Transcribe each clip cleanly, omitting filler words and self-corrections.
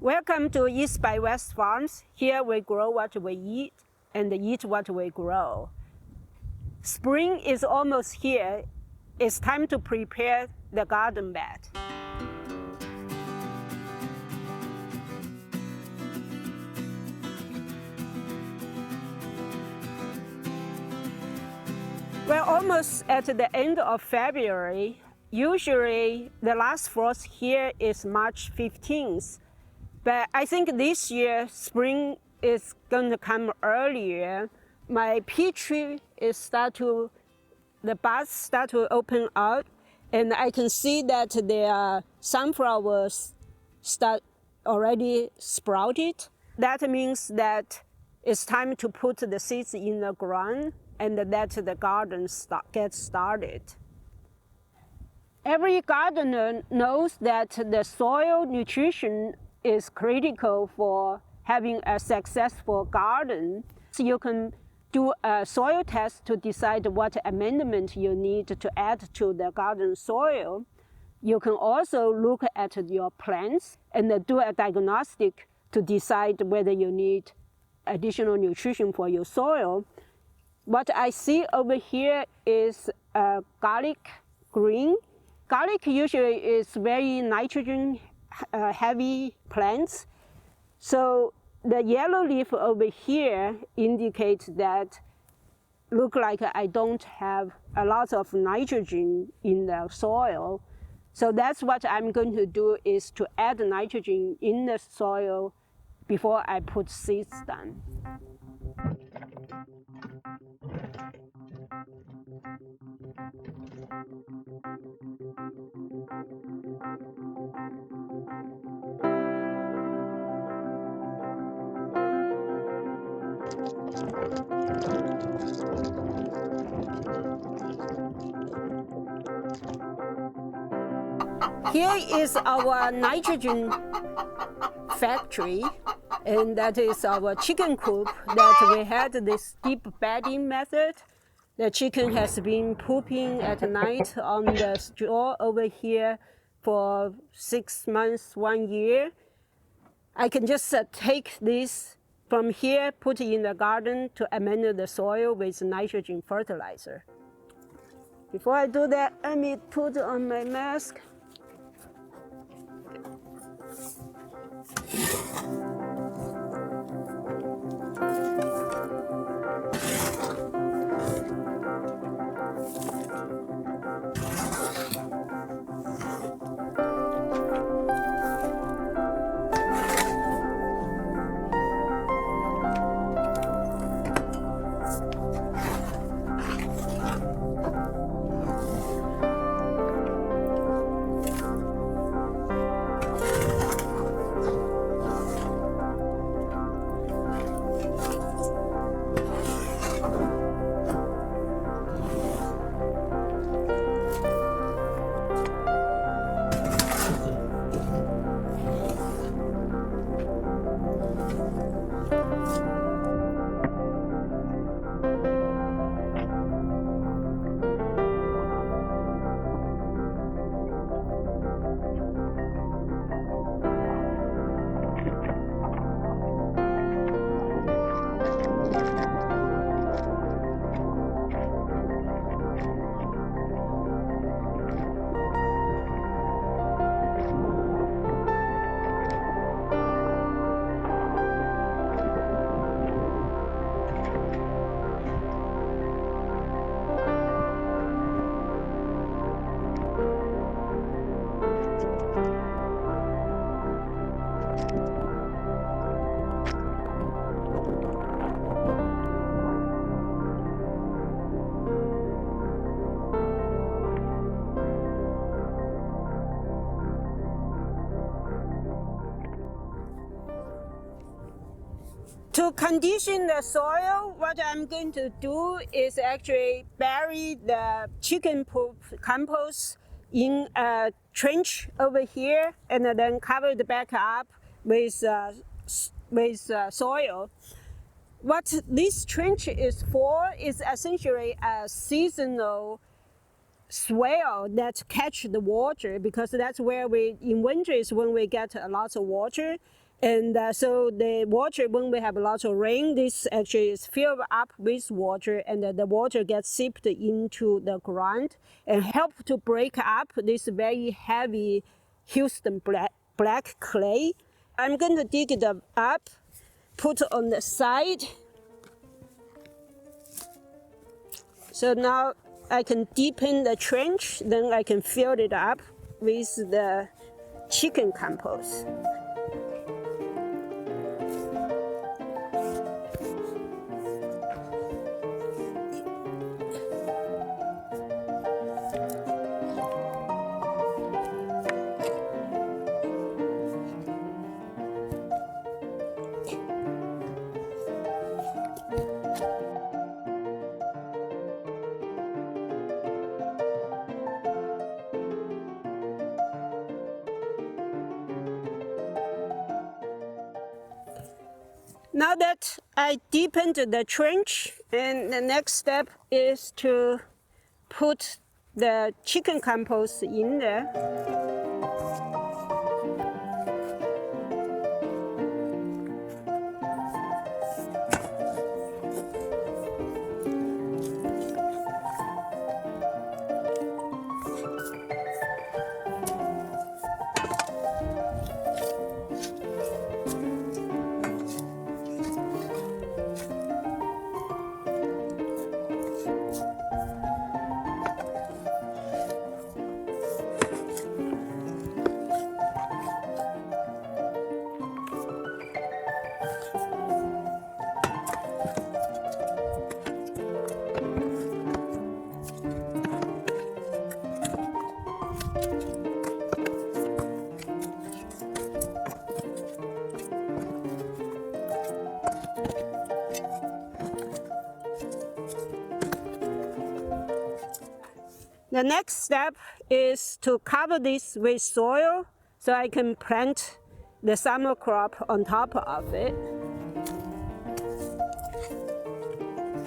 Welcome to East by West Farms. Here we grow what we eat and eat what we grow. Spring is almost here. It's time to prepare the garden bed. We're almost at the end of February. Usually the last frost here is March 15th. But I think this year spring is going to come earlier. My peach tree is the buds start to open out, and I can see that the sunflowers start already sprouted. That means that it's time to put the seeds in the ground and let the garden get started. Every gardener knows that the soil nutrition is critical for having a successful garden. So you can do a soil test to decide what amendment you need to add to the garden soil. You can also look at your plants and do a diagnostic to decide whether you need additional nutrition for your soil. What I see over here is garlic green. Garlic usually is very nitrogen heavy plants. So the yellow leaf over here indicates that look like I don't have a lot of nitrogen in the soil. So that's what I'm going to do, is to add nitrogen in the soil before I put seeds down. Here is our nitrogen factory, and that is our chicken coop that we had this deep bedding method. The chicken has been pooping at night on the straw over here for 6 months, 1 year. I can just take this from here, put it in the garden to amend the soil with nitrogen fertilizer. Before I do that, let me put on my mask. To condition the soil, what I'm going to do is actually bury the chicken poop compost in a trench over here, and then cover it back up with soil. What this trench is for is essentially a seasonal swale that catch the water, because that's where in winter is when we get a lot of water. And so the water, when we have lots of rain, this actually is filled up with water, and the water gets seeped into the ground and help to break up this very heavy Houston black clay. I'm going to dig it up, put on the side. So now I can deepen the trench, then I can fill it up with the chicken compost. Now that I deepened the trench, and the next step is to put the chicken compost in there. The next step is to cover this with soil so I can plant the summer crop on top of it.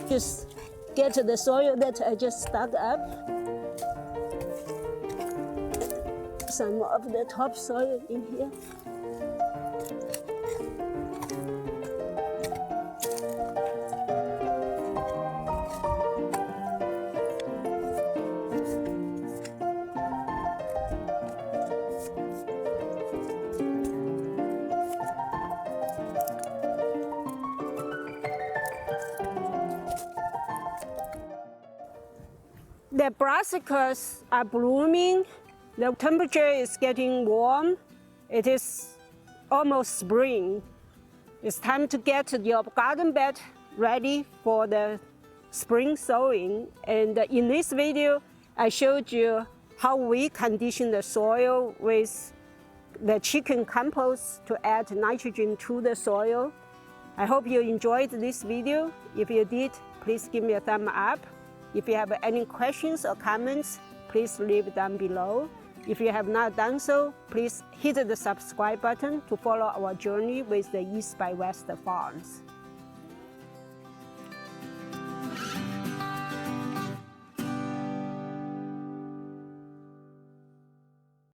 Just get the soil that I just dug up. Some of the topsoil in here. The brassicas are blooming. The temperature is getting warm. It is almost spring. It's time to get your garden bed ready for the spring sowing. And in this video, I showed you how we condition the soil with the chicken compost to add nitrogen to the soil. I hope you enjoyed this video. If you did, please give me a thumb up. If you have any questions or comments, please leave them below. If you have not done so, please hit the subscribe button to follow our journey with the East by West Farms.